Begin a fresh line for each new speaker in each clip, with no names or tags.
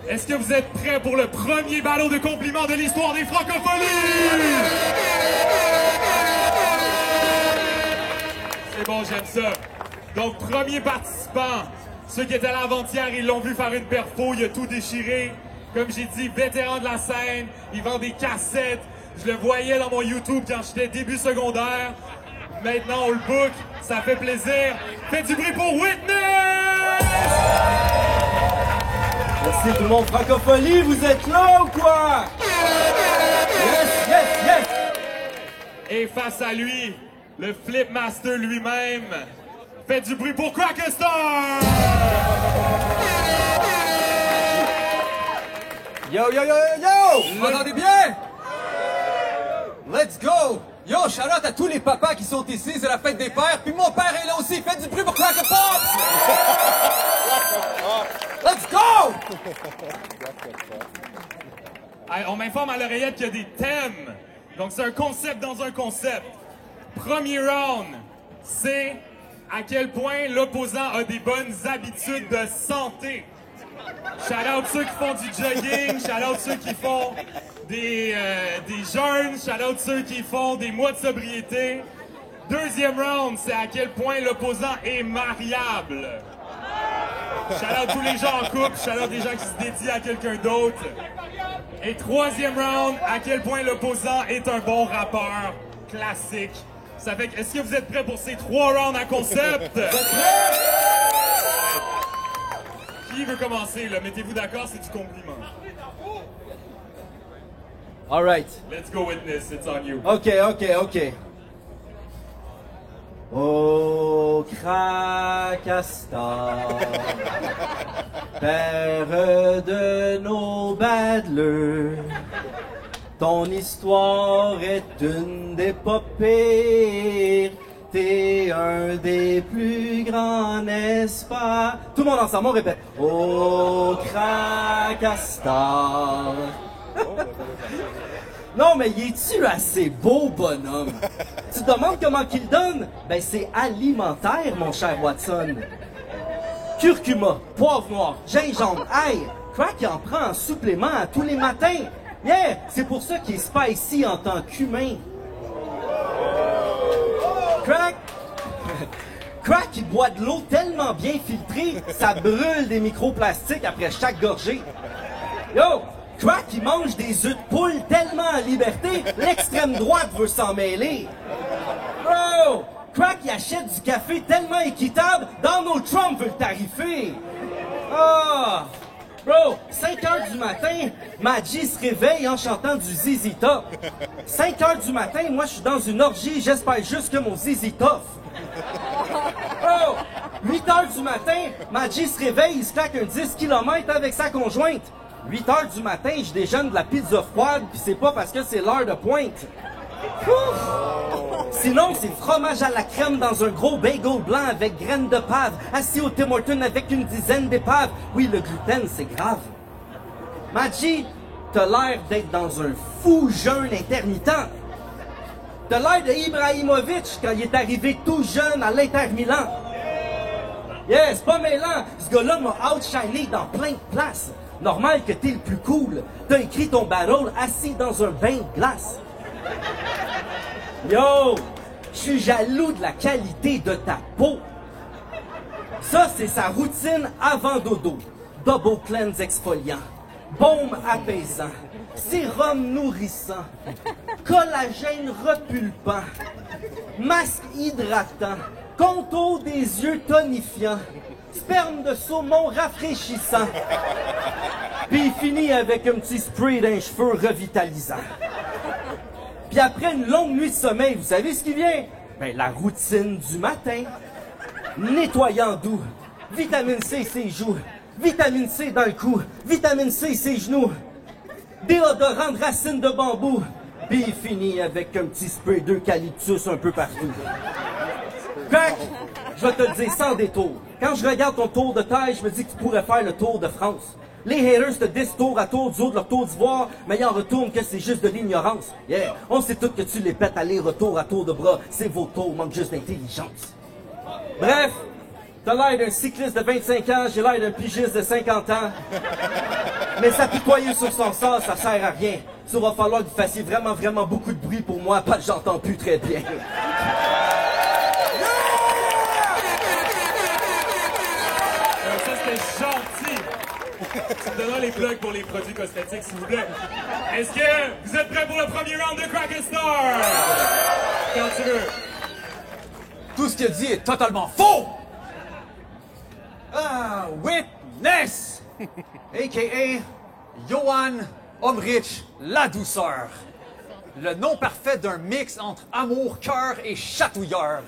Est-ce que vous êtes prêts pour le premier ballot de compliments de l'histoire des Francophonies? C'est bon, j'aime ça. Donc, premier participant. Ceux qui étaient là avant-hier, ils l'ont vu faire une perfo, il a tout déchiré. Comme j'ai dit, vétéran de la scène, il vend des cassettes. Je le voyais dans mon YouTube quand j'étais début secondaire. Maintenant, on le book, ça fait plaisir. Faites du bruit pour Witness!
Merci tout le monde, Francophonie, vous êtes là ou quoi? Yes, yes, yes!
Et face à lui, le Flipmaster lui-même. Faites du bruit pour Crackestar!
Yo, yo, yo, yo, yo! Vous m'entendez bien? Let's go! Yo, shout-out à tous les papas qui sont ici, c'est la fête des pères, puis mon père est là aussi, faites du bruit pour Crackestar! Let's go!
Hey, on m'informe à l'oreillette qu'il y a des thèmes. Donc c'est un concept dans un concept. Premier round, c'est à quel point l'opposant a des bonnes habitudes de santé. Shout-out ceux qui font du jogging, shout-out ceux qui font des jeûnes, shout-out ceux qui font des mois de sobriété. Deuxième round, c'est à quel point l'opposant est mariable. Shout-out tous les gens en couple, shout-out des gens qui se dédient à quelqu'un d'autre. Et troisième round, à quel point l'opposant est un bon rappeur classique. Ça fait que, est-ce que vous êtes prêts pour ces 3 rounds à concept? Qui veut commencer, là? Mettez-vous d'accord, c'est du compliment.
All right.
Let's go, Witness, it's on you.
OK. Oh, Crackestar, père de nos badleux, ton histoire est une des pas pires. T'es un des plus grands, n'est-ce pas? Tout le monde ensemble, on répète. Oh, Crackestar. Non, mais y es-tu assez beau, bonhomme? Tu te demandes comment qu'il donne? Ben, c'est alimentaire, mon cher Watson. Curcuma, poivre noir, gingembre, ail. Crack, il en prend en supplément à tous les matins. Yeah, c'est pour ça qu'il est spicy en tant qu'humain. Crack, il boit de l'eau tellement bien filtrée, ça brûle des microplastiques après chaque gorgée. Yo! Crack, il mange des œufs de poule tellement en liberté, l'extrême droite veut s'en mêler. Bro! Crack, il achète du café tellement équitable, Donald Trump veut le tarifer. Ah! Bro, 5 heures du matin, Maggie se réveille en chantant du ZZ Top. 5 heures du matin, moi je suis dans une orgie, j'espère juste que mon ZZ Top. Bro, 8 heures du matin, Maggie se réveille, il se claque un 10 km avec sa conjointe. 8 heures du matin, je déjeune de la pizza froide, pis c'est pas parce que c'est l'heure de pointe. Ouf. Sinon, c'est fromage à la crème dans un gros bagel blanc avec graines de pave, assis au Tim Hortons avec une dizaine d'épaves. Oui, le gluten, c'est grave. Maggie, t'as l'air d'être dans un fou jeûne intermittent. T'as l'air de Ibrahimovic quand il est arrivé tout jeune à l'Inter Milan. Yeah, c'est pas mêlant. Ce gars-là m'a outshiné dans plein de places. Normal que t'es le plus cool. T'as écrit ton battle assis dans un bain de glace. Yo, je suis jaloux de la qualité de ta peau. Ça, c'est sa routine avant dodo. Double cleanse exfoliant, baume apaisant, sérum nourrissant, collagène repulpant, masque hydratant, contour des yeux tonifiant, sperme de saumon rafraîchissant. Puis il finit avec un petit spray d'un cheveu revitalisant. Puis après une longue nuit de sommeil, vous savez ce qui vient? Ben, la routine du matin. Nettoyant doux, vitamine C ses joues, vitamine C dans le cou, vitamine C ses genoux, déodorant de racines de bambou. Puis il finit avec un petit spray d'eucalyptus un peu partout. Crack, je vais te le dire sans détour. Quand je regarde ton tour de taille, je me dis que tu pourrais faire le tour de France. Les haters te disent tour à tour du haut de leur tour d'ivoire, mais ils en retournent que c'est juste de l'ignorance. Yeah, on sait tous que tu les pètes aller-retour à tour de bras. C'est vos tours, manque juste d'intelligence. Bref, t'as l'air d'un cycliste de 25 ans, j'ai l'air d'un pigiste de 50 ans. Mais s'apitoyer sur son sort, ça sert à rien. Ça va falloir que vous fassiez vraiment, vraiment beaucoup de bruit pour moi, parce que j'entends plus très bien.
Ça, c'était gentil. Tu me donneras les plugs pour les produits cosmétiques, s'il vous plaît. Est-ce que vous êtes prêts pour le premier round de Crack and Star? Quand tu veux.
Tout ce qu'il a dit est totalement faux! Ah, Witness! A.K.A. Johan Omrich, la douceur. Le nom parfait d'un mix entre amour, cœur et chatouilleur.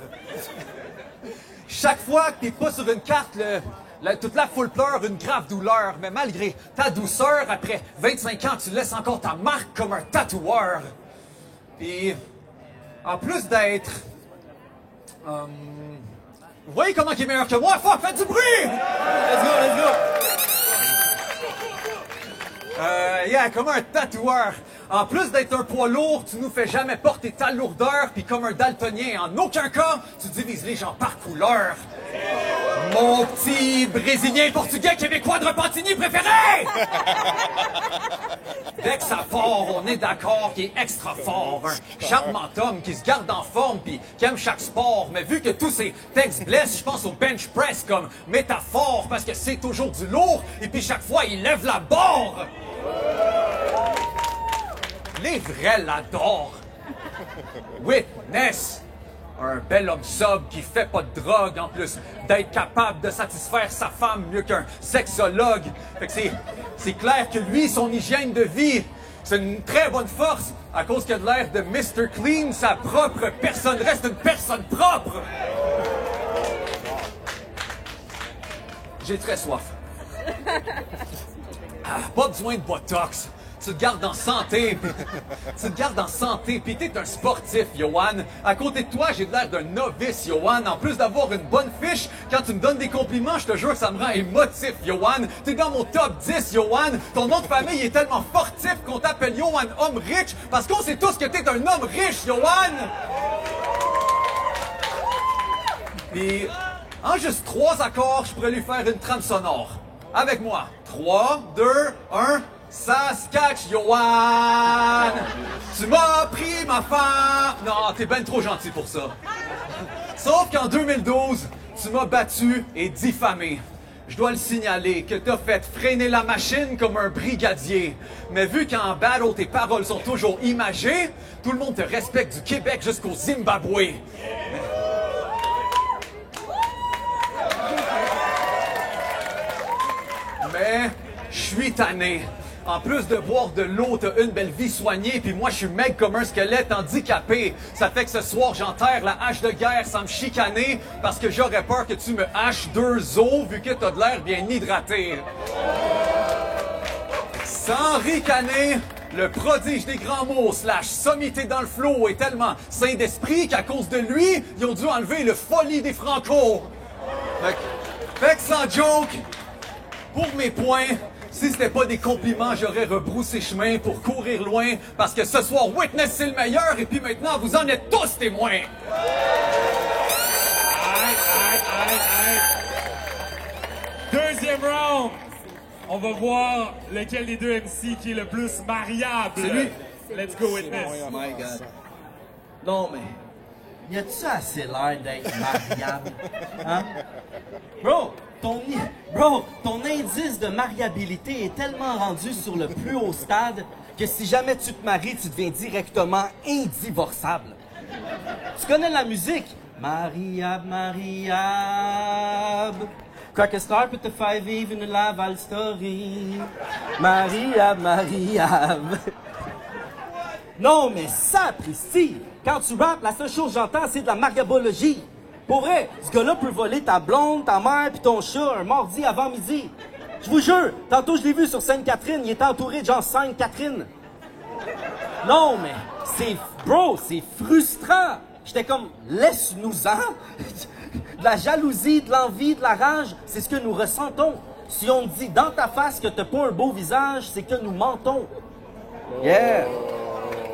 Chaque fois que t'es pas sur une carte, toute la foule pleure une grave douleur. Mais malgré ta douceur, après 25 ans, tu laisses encore ta marque comme un tatoueur. Puis, en plus d'être... vous voyez comment il est meilleur que moi? Fuck, faites du bruit! Let's go! Yeah, comme un tatoueur. En plus d'être un poids lourd, tu nous fais jamais porter ta lourdeur, puis comme un daltonien, en aucun cas, tu divises les gens par couleur. Mon petit Brésilien, Portugais, Québécois de Repentigny préféré! Dès que ça fort, on est d'accord qu'il est extra fort. Un charmant homme qui se garde en forme puis qui aime chaque sport. Mais vu que tous ces textes blessent, je pense au bench press comme métaphore parce que c'est toujours du lourd et puis chaque fois il lève la barre. Les vrais l'adorent. Witness. Un bel homme sobre qui fait pas de drogue, en plus d'être capable de satisfaire sa femme mieux qu'un sexologue. Fait que c'est clair que lui, son hygiène de vie, c'est une très bonne force. À cause qu'il a de l'air de Mr. Clean, sa propre personne reste une personne propre. J'ai très soif. Pas besoin de botox. Tu te gardes en santé. Puis t'es un sportif, Johan. À côté de toi, j'ai l'air d'un novice, Johan. En plus d'avoir une bonne fiche, quand tu me donnes des compliments, je te jure que ça me rend émotif, Johan. T'es dans mon top 10, Johan. Ton nom de famille est tellement fortif qu'on t'appelle Johan Homme Riche parce qu'on sait tous que t'es un homme riche, Johan. Puis, en juste 3 accords, je pourrais lui faire une trame sonore. Avec moi. 3, 2, 1... Saskatchewan! Tu m'as pris ma femme! Non, t'es ben trop gentil pour ça. Sauf qu'en 2012, tu m'as battu et diffamé. Je dois le signaler que t'as fait freiner la machine comme un brigadier. Mais vu qu'en battle, tes paroles sont toujours imagées, tout le monde te respecte du Québec jusqu'au Zimbabwe. Mais je suis tanné. En plus de boire de l'eau, t'as une belle vie soignée, puis moi je suis maigre comme un squelette handicapé. Ça fait que ce soir j'enterre la hache de guerre sans me chicaner, parce que j'aurais peur que tu me haches 2 os, vu que t'as de l'air bien hydraté. Sans ricaner, le prodige des grands mots / sommité dans le flow est tellement sain d'esprit qu'à cause de lui, ils ont dû enlever le folie des Franco. Fait que sans joke, pour mes points, si c'était pas des compliments, j'aurais rebroussé chemin pour courir loin, parce que ce soir, Witness, c'est le meilleur, et puis maintenant, vous en êtes tous témoins.
Aïe. Deuxième round. On va voir lequel des deux MC qui est le plus mariable.
C'est lui.
Let's go, Witness.
Oh my God. Non, mais... Y a-tu assez l'air d'être mariable? Hein? Bro, ton indice de mariabilité est tellement rendu sur le plus haut stade que si jamais tu te maries, tu deviens directement indivorçable. Tu connais la musique? Mariable, mariable. Crack a star, put the 5 Eve in the Laval story. Mariable, mariable. Non, mais sapristi! Quand tu rappes, la seule chose que j'entends, c'est de la mariabologie. Pour vrai, ce gars-là peut voler ta blonde, ta mère puis ton chat un mardi avant midi. Je vous jure, tantôt je l'ai vu sur Sainte-Catherine, il était entouré de genre Sainte-Catherine. Non, mais c'est frustrant. J'étais comme, laisse-nous-en. De la jalousie, de l'envie, de la rage, c'est ce que nous ressentons. Si on te dit dans ta face que t'as pas un beau visage, c'est que nous mentons. Yeah!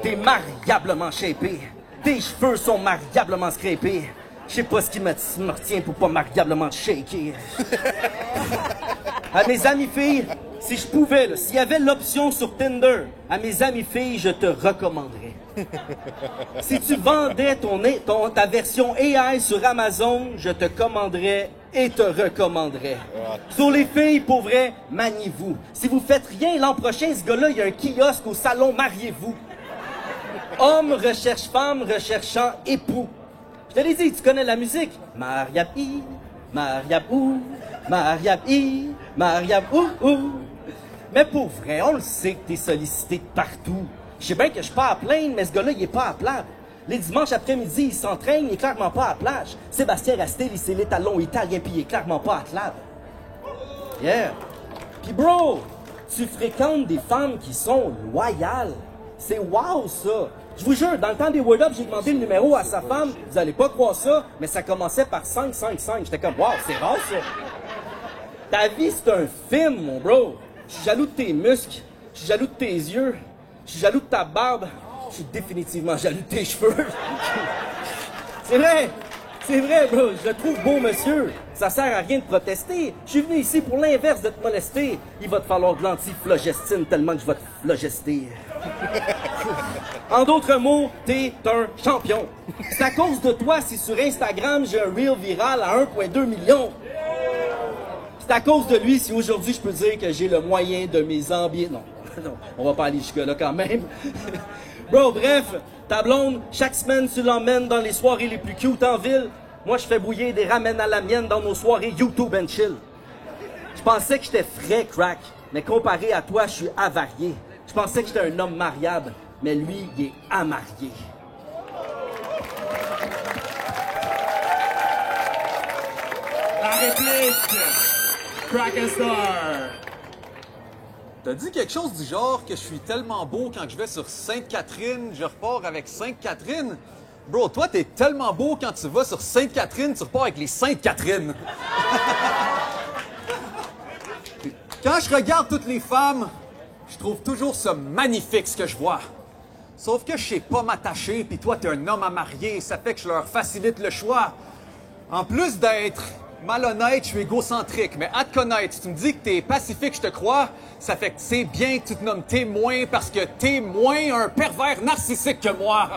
T'es mariablement shapé. Tes cheveux sont mariablement scrapés. Je sais pas ce qui me retient pour pas mariablement te shaker. À mes amis filles, Si je pouvais, là, s'il y avait l'option sur Tinder, à mes amis filles, je te recommanderais. Si tu vendais ta version AI sur Amazon, je te commanderais et te recommanderais. Sur les filles, pour vrai, maniez-vous. Si vous faites rien, l'an prochain, ce gars-là, il y a un kiosque au salon, mariez-vous. Homme recherche femme, recherchant époux. Je te l'ai dit, tu connais la musique. Mariapi, Mariabou, Mariapi, Mariabou. Mais pour vrai, on le sait que t'es sollicité de partout. Je sais bien que je suis pas à plaindre, mais ce gars-là, il est pas à plage. Les dimanches après-midi, il s'entraîne, il est clairement pas à plage. Sébastien Rastel, il sait les talons italiens, puis il est clairement pas à clave. Yeah. Puis bro, tu fréquentes des femmes qui sont loyales. C'est wow, ça. Je vous jure, dans le temps des Word Up, j'ai demandé le numéro à sa femme. Vous allez pas croire ça, mais ça commençait par 555. J'étais comme, wow, c'est rare, ça. Ta vie, c'est un film, mon bro. Je suis jaloux de tes muscles. Je suis jaloux de tes yeux. Je suis jaloux de ta barbe. Je suis définitivement jaloux de tes cheveux. C'est vrai. C'est vrai, bro. Je le trouve beau, monsieur. Ça sert à rien de protester. Je suis venu ici pour l'inverse de te molester. Il va te falloir de l'anti-flogestine tellement que je vais te flogester. En d'autres mots, t'es un champion. C'est à cause de toi si sur Instagram, j'ai un reel viral à 1,2 million. C'est à cause de lui si aujourd'hui je peux dire que j'ai le moyen de mes ambitions. Non, on va pas aller jusque-là quand même. Bro, bref, ta blonde, chaque semaine tu l'emmènes dans les soirées les plus cute en ville. Moi, je fais bouillir des ramen à la mienne dans nos soirées YouTube and chill. Je pensais que j'étais frais, crack, mais comparé à toi, je suis avarié. Je pensais que j'étais un homme mariable, mais lui, il est amarié.
La réplique! Crack a Star!
T'as dit quelque chose du genre que je suis tellement beau quand je vais sur Sainte-Catherine, je repars avec Sainte-Catherine? Bro, toi, t'es tellement beau quand tu vas sur Sainte-Catherine, tu repars avec les Sainte-Catherine. Quand je regarde toutes les femmes, je trouve toujours ça magnifique ce que je vois. Sauf que je sais pas m'attacher, puis toi, t'es un homme à marier, ça fait que je leur facilite le choix. En plus d'être malhonnête, je suis égocentrique, mais à te connaître, si tu me dis que t'es pacifique, je te crois, ça fait que c'est bien que tu te nommes témoin parce que t'es moins un pervers narcissique que moi.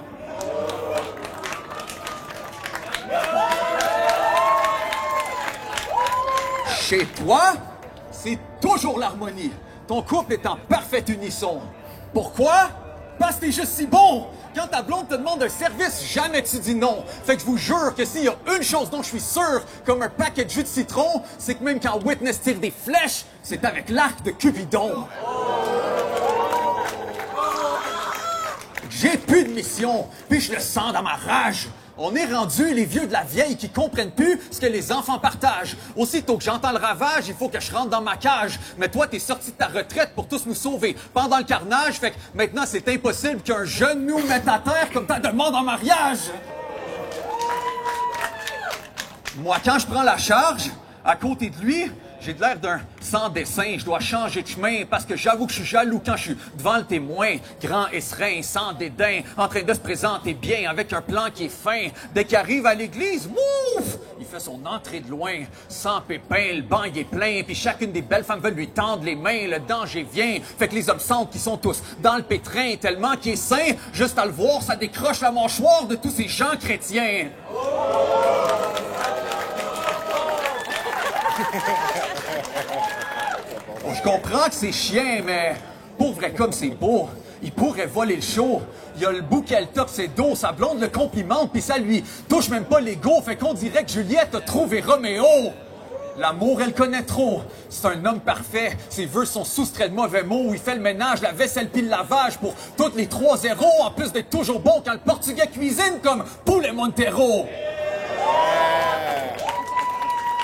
Chez toi, c'est toujours l'harmonie. Ton couple est en parfait unisson. Pourquoi? Parce que t'es juste si bon. Quand ta blonde te demande un service, jamais tu dis non. Fait que je vous jure que s'il y a une chose dont je suis sûr, comme un paquet de jus de citron, c'est que même quand Witness tire des flèches, c'est avec l'arc de Cupidon. J'ai plus de mission, puis je le sens dans ma rage. On est rendu les vieux de la vieille qui comprennent plus ce que les enfants partagent. Aussitôt que j'entends le ravage, il faut que je rentre dans ma cage. Mais toi, t'es sorti de ta retraite pour tous nous sauver pendant le carnage. Fait que maintenant, c'est impossible qu'un jeune nous mette à terre comme ta demande en mariage. Moi, quand je prends la charge, à côté de lui, j'ai de l'air d'un sans dessin. Je dois changer de chemin parce que j'avoue que je suis jaloux quand je suis devant le témoin. Grand et serein, sans dédain, en train de se présenter bien avec un plan qui est fin. Dès qu'il arrive à l'église, ouf! Il fait son entrée de loin. Sans pépin, le banc il est plein. Puis chacune des belles femmes veut lui tendre les mains. Le danger vient. Fait que les hommes sentent qu'ils sont tous dans le pétrin tellement qu'il est sain. Juste à le voir, ça décroche la mâchoire de tous ces gens chrétiens. Bon, je comprends que c'est chien, mais pour vrai comme c'est beau, il pourrait voler le show. Il a le bouquet le top, c'est dos, sa blonde le complimente, puis ça lui touche même pas l'ego, fait qu'on dirait que Juliette a trouvé Roméo. L'amour, elle connaît trop. C'est un homme parfait. Ses vœux sont soustraits de mauvais mots. Il fait le ménage, la vaisselle puis le lavage pour toutes les 3-0, en plus d'être toujours bon quand le portugais cuisine comme Poulet Montero.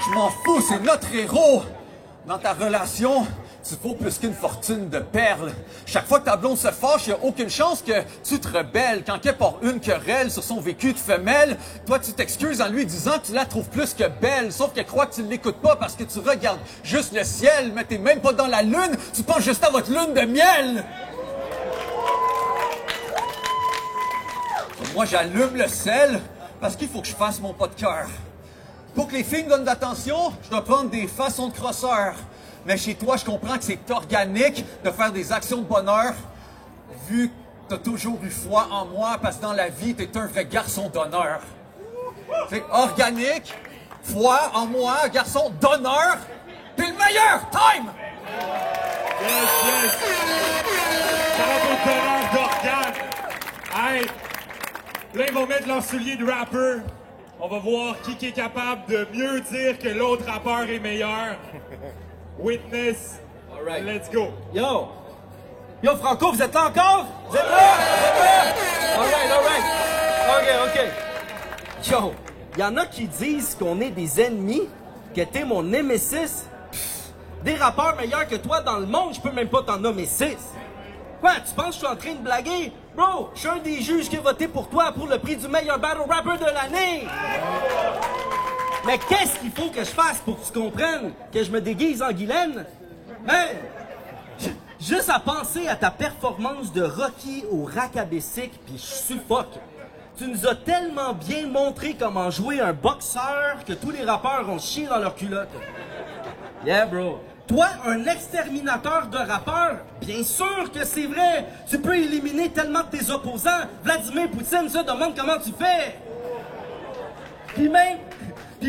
Je m'en fous, c'est notre héros. Dans ta relation, tu vaux plus qu'une fortune de perles. Chaque fois que ta blonde se fâche, il n'y a aucune chance que tu te rebelles. Quand elle part une querelle sur son vécu de femelle, toi tu t'excuses en lui disant que tu la trouves plus que belle. Sauf qu'elle croit que tu ne l'écoutes pas parce que tu regardes juste le ciel, mais t'es même pas dans la lune, tu penses juste à votre lune de miel. Moi j'allume le sel parce qu'il faut que je fasse mon pas de cœur. Pour que les filles me donnent d'attention, je dois prendre des façons de crosseur. Mais chez toi, je comprends que c'est organique de faire des actions de bonheur, vu que t'as toujours eu foi en moi, parce que dans la vie, t'es un vrai garçon d'honneur. C'est organique, foi en moi, garçon d'honneur, t'es le meilleur! Time!
Yes, yes! Ça va pour donneur d'organes! Hey! Là, ils vont mettre leur soulier de rappeur. On va voir qui est capable de mieux dire que l'autre rappeur est meilleur. Witness.
All right.
Let's go.
Yo! Yo, Franco, vous êtes là encore? Vous êtes là? Vous êtes là? All right. OK. Yo, y en a qui disent qu'on est des ennemis, que t'es mon némésis. Des rappeurs meilleurs que toi dans le monde, je peux même pas t'en nommer 6. Quoi, tu penses que je suis en train de blaguer? Bro, je suis un des juges qui a voté pour toi pour le prix du meilleur battle rapper de l'année! Mais qu'est-ce qu'il faut que je fasse pour que tu comprennes que je me déguise en Guylaine? Hey! Juste à penser à ta performance de Rocky au Racabessic, puis je suffoque. Tu nous as tellement bien montré comment jouer un boxeur que tous les rappeurs ont chié dans leur culotte. Yeah, bro. Toi, un exterminateur de rappeurs? Bien sûr que c'est vrai! Tu peux éliminer tellement de tes opposants. Vladimir Poutine se demande comment tu fais. Puis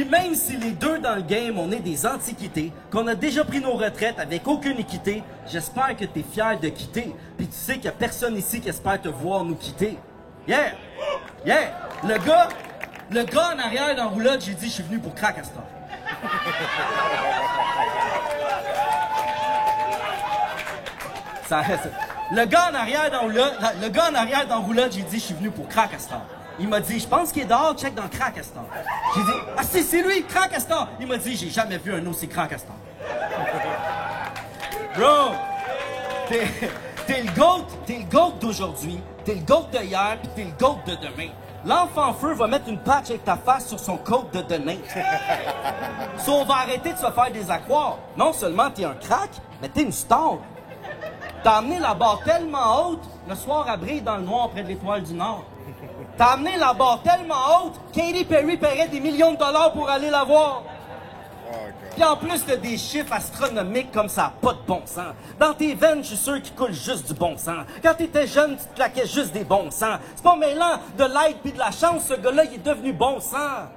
même si les deux dans le game, on est des antiquités, qu'on a déjà pris nos retraites avec aucune équité, j'espère que t'es fier de quitter. Puis tu sais qu'il y a personne ici qui espère te voir nous quitter. Yeah! Yeah! Le gars en arrière dans roulotte, j'ai dit, je suis venu pour crack à ce temps. Le gars en arrière dans roulotte, j'ai dit, je suis venu pour crack à ce temps. Il m'a dit, je pense qu'il est dehors, check dans crack à ce temps. J'ai dit, ah si, c'est lui, crack à ce temps. Il m'a dit, j'ai jamais vu un aussi crack à ce temps. Bro, t'es le GOAT d'aujourd'hui, t'es le GOAT de hier, puis t'es le GOAT de demain. L'enfant feu va mettre une patch avec ta face sur son côte de demain. So, on va arrêter de se faire des accroires. Non seulement t'es un crack, mais t'es une star. T'as amené la barre tellement haute, le soir elle brille dans le noir près de l'étoile du Nord. T'as amené la barre tellement haute, Katy Perry paierait des millions de dollars pour aller la voir. Puis en plus, t'as des chiffres astronomiques comme ça, pas de bon sens. Dans tes veines, je suis sûr qu'il coule juste du bon sang. Quand t'étais jeune, tu te claquais juste des bons sangs. C'est pas mêlant de l'aide puis de la chance, ce gars-là, il est devenu bon sang.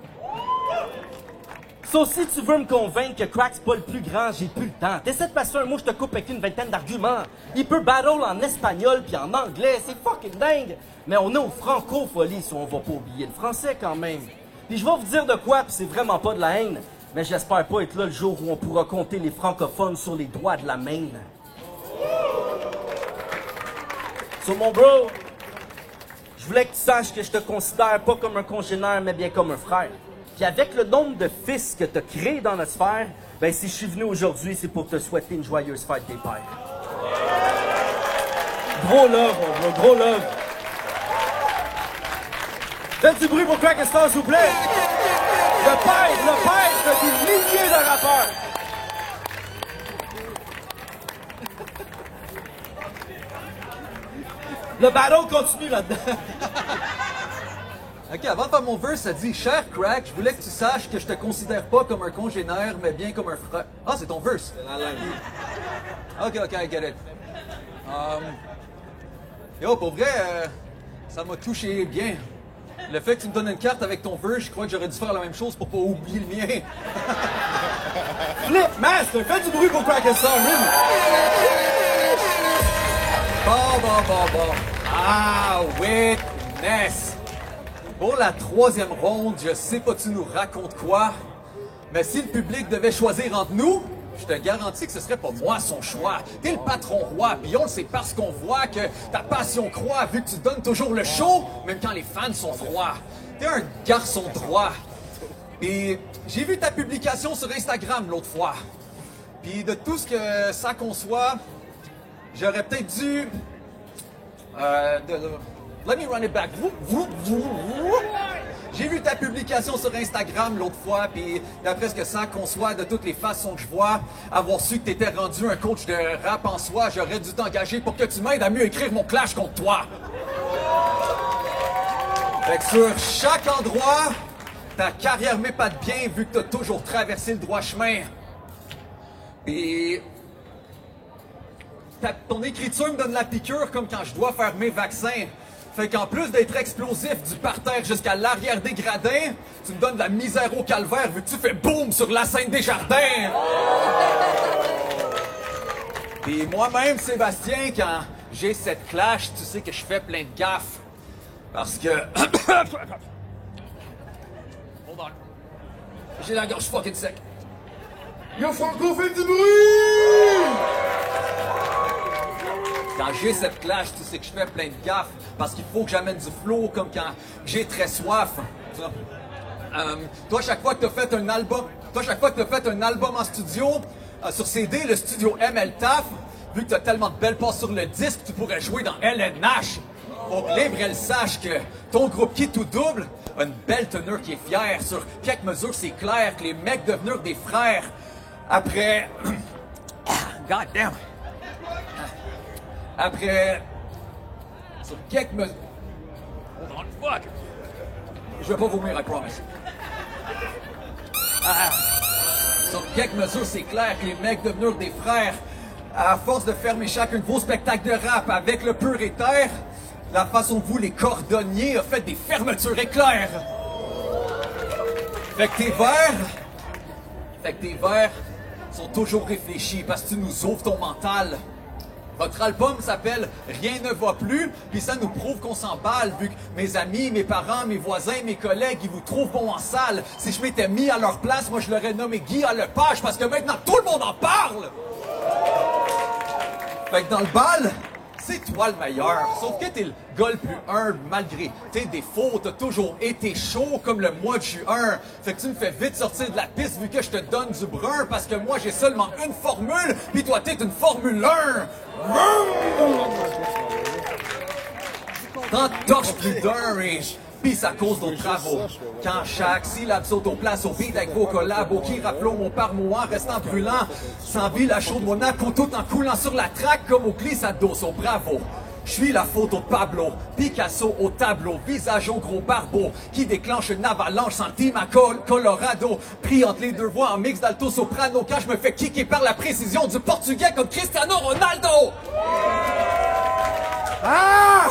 So, si tu veux me convaincre que Crack c'est pas le plus grand, j'ai plus le temps. T'essaies de passer un mot, je te coupe avec une vingtaine d'arguments. Il peut battle en espagnol puis en anglais, c'est fucking dingue. Mais on est au francophonie, si on va pas oublier le français quand même. Puis je vais vous dire de quoi, puis c'est vraiment pas de la haine. Mais j'espère pas être là le jour où on pourra compter les francophones sur les doigts de la main. So, mon bro, je voulais que tu saches que je te considère pas comme un congénère, mais bien comme un frère. Puis avec le nombre de fils que tu as créé dans notre sphère, ben si je suis venu aujourd'hui, c'est pour te souhaiter une joyeuse fête des pères. Gros love, mon bro, gros love. Faites du bruit pour Crack and Star, s'il vous plaît. Le père de des milliers de rappeurs. Le battle continue là-dedans.
Ok, avant de faire mon verse, ça dit « Cher Crack, je voulais que tu saches que je te considère pas comme un congénère, mais bien comme un frère. » Ah, c'est ton verse. Ok, I get it. Yo, pour vrai, ça m'a touché bien. Le fait que tu me donnes une carte avec ton verse, je crois que j'aurais dû faire la même chose pour pas oublier le mien.
Flip Master, fais du bruit pour Crack and Star, really.
Bon. Ah, Witness. Pour la troisième ronde, je sais pas tu nous racontes quoi, mais si le public devait choisir entre nous, je te garantis que ce serait pas moi son choix. T'es le patron roi, pis on le sait parce qu'on voit que ta passion croît vu que tu donnes toujours le show, même quand les fans sont froids. T'es un garçon droit. Et j'ai vu ta publication sur Instagram l'autre fois. Puis de tout ce que ça conçoit, j'aurais peut-être dû... Let me run it back. J'ai vu ta publication sur Instagram l'autre fois, puis d'après ce que ça conçoit de toutes les façons que je vois, avoir su que t'étais rendu un coach de rap en soi, j'aurais dû t'engager pour que tu m'aides à mieux écrire mon clash contre toi. Fait que sur chaque endroit, ta carrière m'épate bien vu que t'as toujours traversé le droit chemin. Puis... ton écriture me donne la piqûre comme quand je dois faire mes vaccins. Fait qu'en plus d'être explosif du parterre jusqu'à l'arrière des gradins, tu me donnes de la misère au calvaire vu que tu fais boum sur la scène des jardins. Puis moi-même, Sébastien, quand j'ai cette clash, tu sais que je fais plein de gaffes. Parce que... Hold on. J'ai la gorge fucking sec.
Yo, Franco, fais du bruit!
Quand j'ai cette clash, tu sais que je fais plein de gaffes parce qu'il faut que j'amène du flow comme quand j'ai très soif. Toi, chaque fois que t'as fait un album, en studio, sur CD, le studio ML Taf, vu que t'as tellement de belles passes sur le disque, tu pourrais jouer dans LNH. Pour que Libre, elle sache que ton groupe qui tout double a une belle tenue qui est fière. Sur quelques mesures, c'est clair que les mecs devenus des frères. Après... God damn! Après... Sur quelques mesures... Hold on, fuck! Je vais pas vomir, I promise. Sur quelques mesures, c'est clair que les mecs devenus des frères, à force de fermer chacun de vos spectacles de rap avec le pur et terre, la façon que vous, les cordonniers, a fait des fermetures éclairs. Fait que tes vers sont toujours réfléchis parce que tu nous ouvres ton mental. Votre album s'appelle Rien ne va plus, puis ça nous prouve qu'on s'emballe, vu que mes amis, mes parents, mes voisins, mes collègues, ils vous trouvent bon en salle. Si je m'étais mis à leur place, moi je l'aurais nommé Guy à Lepage, parce que maintenant tout le monde en parle! Fait que dans le bal, c'est toi le meilleur, sauf que t'es le gars le plus humble malgré tes défauts. T'as toujours été chaud comme le mois de juin. Fait que tu me fais vite sortir de la piste vu que je te donne du brun, parce que moi j'ai seulement une formule, puis toi t'es une Formule 1. T'en torches plus d'un et pis à cause d'autres travaux. Quand chaque syllabe saute au place au beat avec vos collabos qui rappelons mon par mot en restant brûlant, sans vie la chaude Monaco tout en coulant sur la traque comme au glissados au bravo. Je suis la photo de Pablo, Picasso au tableau, visage au gros barbeau, qui déclenche une avalanche centime à Colorado, pris entre les deux voix en mix d'alto-soprano, quand je me fais kicker par la précision du portugais comme Cristiano Ronaldo! Ah!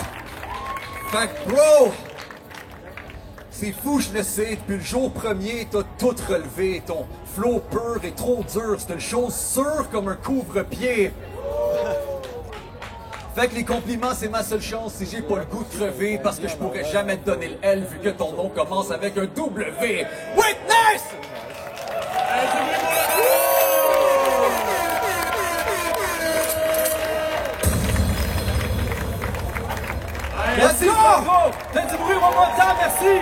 Fait que bro, c'est fou, je le sais, depuis le jour premier, t'as tout relevé, ton flow pur est trop dur, c'est une chose sûre comme un couvre-pied. Fait que les compliments, c'est ma seule chance si j'ai pas le goût de crever, parce que je pourrais jamais te donner le L vu que ton nom commence avec un W. Witness!
Merci, bravo! Faites du bruit, one more time, merci!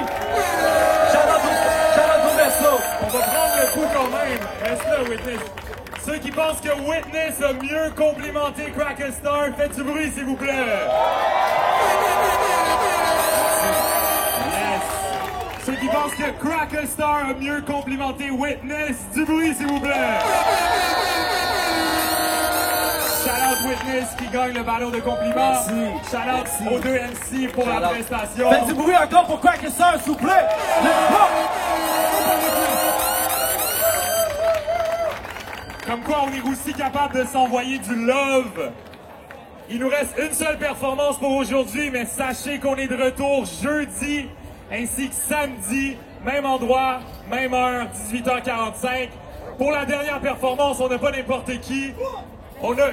Shout-out au berceau!
On va prendre le coup quand même. Reste là, Witness. Ceux qui pensent que Witness a mieux complimenté Cracker Star, faites du bruit, s'il vous plaît. Yes. Ceux qui pensent que Cracker Star a mieux complimenté Witness, du bruit, s'il vous plaît. Shout-out Witness qui gagne le ballon de compliments.
Merci.
Shout-out aux deux MC pour la prestation.
Faites du bruit encore pour Cracker Star, s'il vous plaît!
Comme quoi, on est aussi capable de s'envoyer du love. Il nous reste une seule performance pour aujourd'hui, mais sachez qu'on est de retour jeudi ainsi que samedi, même endroit, même heure, 18h45. Pour la dernière performance, on n'a pas n'importe qui. On a